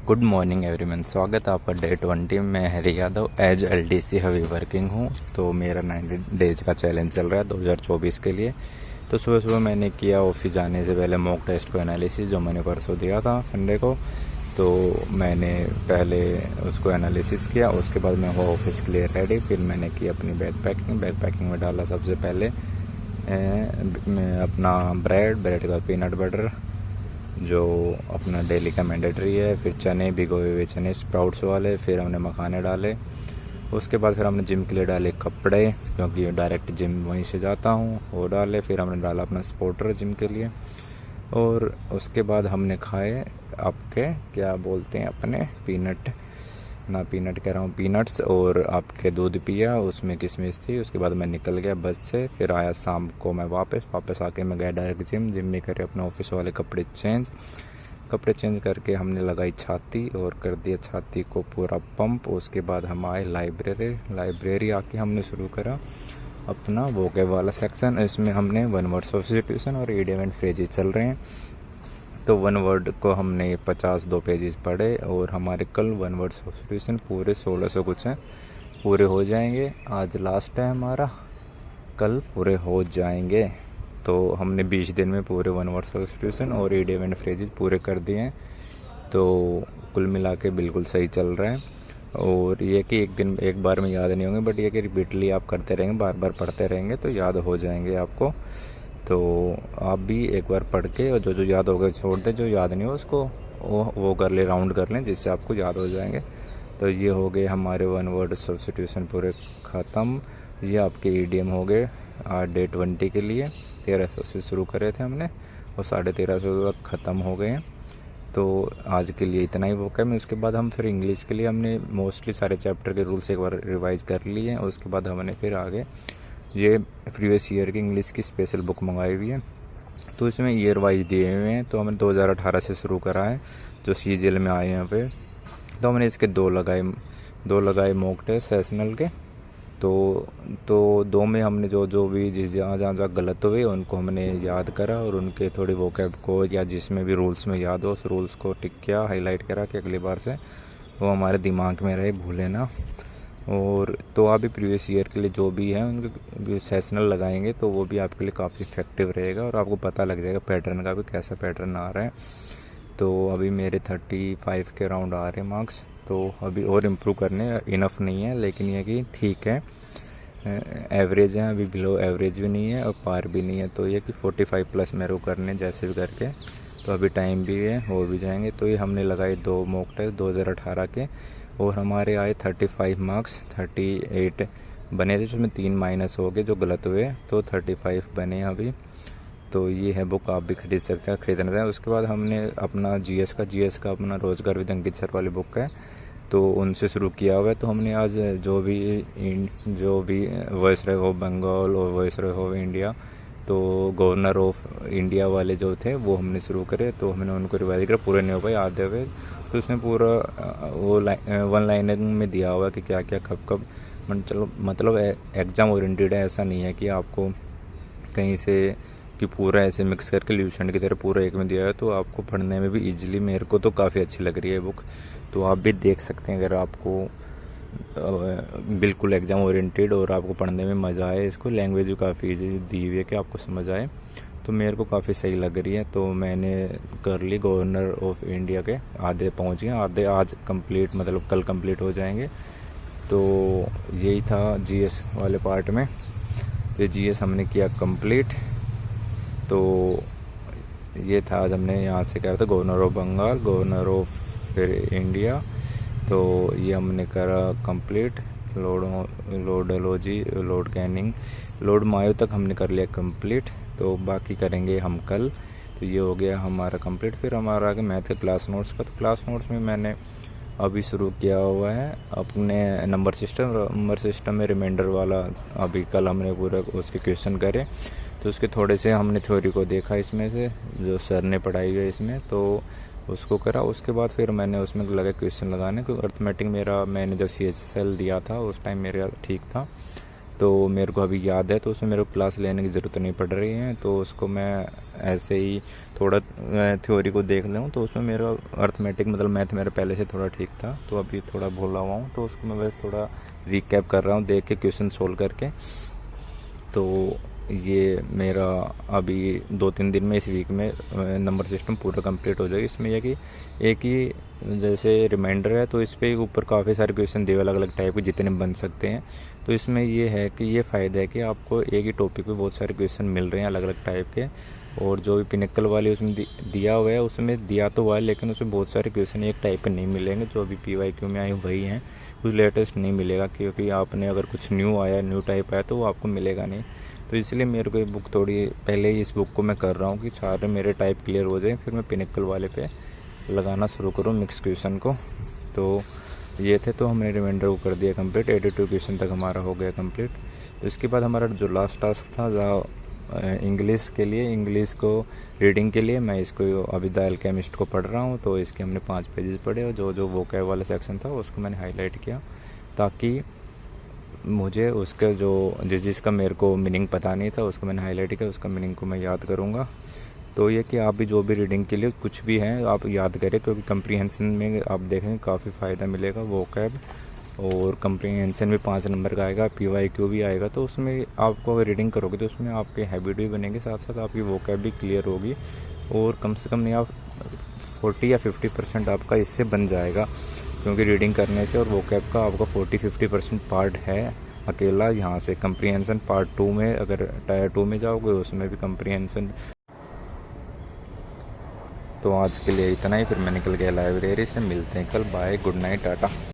Good morning everyone, स्वागत है आपका डे 20 में। Hari Yadav as LDC heavy working हूँ। तो मेरा 90 डेज का चैलेंज चल रहा है 2024 के लिए। तो सुबह सुबह मैंने किया ऑफिस जाने से पहले मॉक टेस्ट को एनालिसिस, जो मैंने परसों दिया था संडे को। तो मैंने पहले उसको एनालिसिस किया, उसके बाद मैं हुआ ऑफिस के लिए रेडी। फिर मैंने की अपनी बैग पैकिंग में डाला सबसे पहले मैं अपना ब्रेड का पीनट बटर, जो अपना डेली का मैंडेटरी है। फिर चने, भिगोए हुए चने स्प्राउट्स वाले। फिर हमने मखाने डाले। उसके बाद फिर हमने जिम के लिए डाले कपड़े, क्योंकि डायरेक्ट जिम वहीं से जाता हूँ, वो डाले। फिर हमने डाला अपना स्पोर्टर जिम के लिए। और उसके बाद हमने खाए आपके क्या बोलते हैं अपने पीनट कह रहा हूँ, पीनट्स। और आपके दूध पिया, उसमें किशमिश थी। उसके बाद मैं निकल गया बस से। फिर आया शाम को मैं वापस आके मैं गया डायरेक्ट जिम में करे अपने ऑफिस वाले कपड़े चेंज करके हमने लगाई छाती और कर दिया छाती को पूरा पंप। उसके बाद हम आए लाइब्रेरी आके हमने शुरू करा अपना वोकैब वाला सेक्शन। इसमें हमने वन वर्ड सब्स्टिट्यूशन और इडियम एंड फ्रेजेस चल रहे हैं। तो वन वर्ड को हमने 52 पेजेस पढ़े। और हमारे कल वन वर्ड सब्स्टिट्यूशन पूरे 1600 कुछ हैं, पूरे हो जाएंगे। आज लास्ट है हमारा, कल पूरे हो जाएंगे। तो हमने 20 दिन में पूरे वन वर्ड सब्स्टिट्यूशन और इडियम एंड फ्रेजेस पूरे कर दिए हैं। तो कुल मिला के बिल्कुल सही चल रहा है। और ये कि एक बार में याद नहीं होंगे, बट ये कि रिपीटली आप करते रहेंगे, बार बार पढ़ते रहेंगे तो याद हो जाएंगे आपको। तो आप भी एक बार पढ़ के, और जो याद हो गए छोड़ दें, जो याद नहीं हो उसको वो कर ले, राउंड कर लें, जिससे आपको याद हो जाएंगे। तो ये हो गए हमारे वन वर्ड सब्स्टिट्यूशन पूरे ख़त्म। ये आपके ईडीएम हो गए आज डे 20 के लिए। 1300 से शुरू करे थे हमने और 1350 तक ख़त्म हो गए हैं। तो आज के लिए इतना ही वोकैब में। उसके बाद हम फिर इंग्लिश के लिए हमने मोस्टली सारे चैप्टर के रूल्स एक बार रिवाइज कर लिए हैं। उसके बाद हमने फिर आगे ये प्रीवियस ईयर की इंग्लिश की स्पेशल बुक मंगाई हुई है, तो इसमें ईयर वाइज दिए हुए हैं। तो हमने 2018 से शुरू करा है, जो सीजीएल में आए हैं फिर। तो हमने इसके दो लगाए मॉक टेस्ट सेशनल के। तो दो में हमने जो भी जहाँ गलत हुए उनको हमने याद करा, और उनके थोड़ी वोकैब को या जिसमें भी रूल्स में याद हो उस रूल्स को टिक किया, हाईलाइट करा कि अगली बार से वो हमारे दिमाग में रहे, भूले ना। और तो आप भी प्रीवियस ईयर के लिए जो भी है उनके सेशनल लगाएंगे तो वो भी आपके लिए काफ़ी इफेक्टिव रहेगा, और आपको पता लग जाएगा पैटर्न का भी, कैसा पैटर्न आ रहा है। तो अभी मेरे 35 के राउंड आ रहे हैं मार्क्स। तो अभी और इम्प्रूव करने, इनफ नहीं है, लेकिन ये कि ठीक है, एवरेज है, अभी बिलो एवरेज भी नहीं है और पार भी नहीं है। तो ये कि 45 प्लस मेरे को करने जैसे भी करके। तो अभी टाइम भी है, हो भी जाएंगे। तो ये हमने लगाए 2 मॉक टेस्ट 2018 के, और हमारे आए 35 मार्क्स। 38 बने थे, उसमें 3 माइनस हो गए जो गलत हुए, तो 35 बने अभी। तो ये है बुक, आप भी खरीद सकते हैं, खरीदना है। उसके बाद हमने अपना जीएस का अपना रोजगार विद अंकित सर वाली बुक है, तो उनसे शुरू किया हुआ है। तो हमने आज जो भी वायसरॉय ऑफ बंगाल और वायसरॉय ऑफ इंडिया, तो गवर्नर ऑफ इंडिया वाले जो थे वो हमने शुरू करे। तो हमने उनको रिवाइज करा, पूरे नहीं हो पाए, आधे हुए। तो उसमें पूरा वो वन लाइनर में दिया हुआ कि क्या क्या कब मतलब एग्ज़ाम ओरिएंटेड है। ऐसा नहीं है कि आपको कहीं से कि पूरा ऐसे मिक्स करके ल्यूसेंट की तरह पूरा एक में दिया है। तो आपको पढ़ने में भी इजीली, मेरे को तो काफ़ी अच्छी लग रही है बुक। तो आप भी देख सकते हैं, अगर आपको बिल्कुल एग्ज़ाम ओरिएंटेड और आपको पढ़ने में मज़ा आए। इसको लैंग्वेज भी काफ़ी ईजी दी हुई है कि आपको समझ आए। तो मेरे को काफ़ी सही लग रही है। तो मैंने कर ली गवर्नर ऑफ इंडिया के, आधे पहुंच गए, आधे आज कंप्लीट, मतलब कल कंप्लीट हो जाएंगे। तो यही था जीएस वाले पार्ट में। तो जीएस हमने किया कंप्लीट। तो ये था आज हमने यहाँ से करा था governor of Bengal, governor of फिर इंडिया। तो ये हमने करा कंप्लीट। लोडोलॉजी, लोड कैनिंग, लोड मायो तक हमने कर लिया कंप्लीट। तो बाकी करेंगे हम कल। तो ये हो गया हमारा कंप्लीट। फिर हमारा आगे मैथ के क्लास नोट्स का। तो क्लास नोट्स में मैंने अभी शुरू किया हुआ है अपने नंबर सिस्टम में रिमाइंडर वाला। अभी कल हमने पूरा उसके क्वेश्चन करे, तो उसके थोड़े से हमने थ्योरी को देखा इसमें से, जो सर ने पढ़ाई है इसमें, तो उसको करा। उसके बाद फिर मैंने उसमें लगा क्वेश्चन लगाने, क्योंकि अर्थमेटिक मैंने जब CHSL दिया था उस टाइम मेरा ठीक था। तो मेरे को अभी याद है, तो उसमें मेरे को क्लास लेने की ज़रूरत नहीं पड़ रही है। तो उसको मैं ऐसे ही थोड़ा थ्योरी को देख लूँ, तो उसमें मेरा अर्थमेटिक मतलब मैथ मेरा पहले से थोड़ा ठीक था, तो अभी थोड़ा भूला हुआ हूँ, तो उसको मैं बस थोड़ा रिकैप कर रहा हूँ देख के, क्वेश्चन सोल्व करके। तो ये मेरा अभी 2-3 दिन में, इस वीक में नंबर सिस्टम पूरा कंप्लीट हो जाएगा। इसमें यह कि एक ही जैसे रिमाइंडर है, तो इस पर ऊपर काफ़ी सारे क्वेश्चन दिए अलग अलग टाइप के जितने बन सकते हैं। तो इसमें ये है कि ये फ़ायदा है कि आपको एक ही टॉपिक पे बहुत सारे क्वेश्चन मिल रहे हैं अलग अलग टाइप के। और जो भी पिनक्कल वाली उसमें दिया हुआ है, उसमें दिया तो हुआ है, लेकिन उसमें बहुत सारे क्वेश्चन एक टाइप के नहीं मिलेंगे। जो अभी PYQ में आए वही हैं, कुछ लेटेस्ट नहीं मिलेगा, क्योंकि आपने अगर कुछ न्यू आया, न्यू टाइप आया, तो वो आपको मिलेगा नहीं। तो इसलिए मेरे को ये बुक थोड़ी पहले ही इस बुक को मैं कर रहा हूँ कि सारे मेरे टाइप क्लियर हो जाए, फिर मैं पिनक्कल वाले पे लगाना शुरू करूँ मिक्स क्वेश्चन को। तो ये थे, तो हमने रिमाइंडर को कर दिया कंप्लीट, 82 क्वेश्चन तक हमारा हो गया कंप्लीट। तो इसके बाद हमारा जो लास्ट टास्क था इंग्लिश के लिए, इंग्लिश को रीडिंग के लिए, मैं इसको अभी द अल्केमिस्ट को पढ़ रहा हूँ। तो इसके हमने 5 पेजेस पढ़े, और जो जो वोकैब वाला सेक्शन था उसको मैंने हाईलाइट किया, ताकि मुझे उसका जो जिसका मेरे को मीनिंग पता नहीं था उसको मैंने हाईलाइट किया, उसका मीनिंग को मैं याद करूँगा। तो ये कि आप भी जो भी रीडिंग के लिए कुछ भी हैं आप याद करें, क्योंकि कंप्रीहेंशन में आप देखेंगे काफ़ी फ़ायदा मिलेगा। वोकैब और कंप्रीहेंशन में 5 नंबर का आएगा, PYQ भी आएगा। तो उसमें आपको अगर रीडिंग करोगे तो उसमें आपके हैबिट भी बनेंगे, साथ साथ आपकी वोकैब भी क्लियर होगी, और कम से कम नहीं आप 40 या 50% आपका इससे बन जाएगा, क्योंकि रीडिंग करने से और वोकैब का आपका 40-50% पार्ट है अकेला यहाँ से। कंप्रीहेंशन पार्ट 2 में, अगर टायर 2 में जाओगे उसमें भी कंप्रीहेंशन। तो आज के लिए इतना ही, फिर मैं निकल गया लाइब्रेरी से। मिलते हैं कल, बाय, गुड नाइट, टाटा।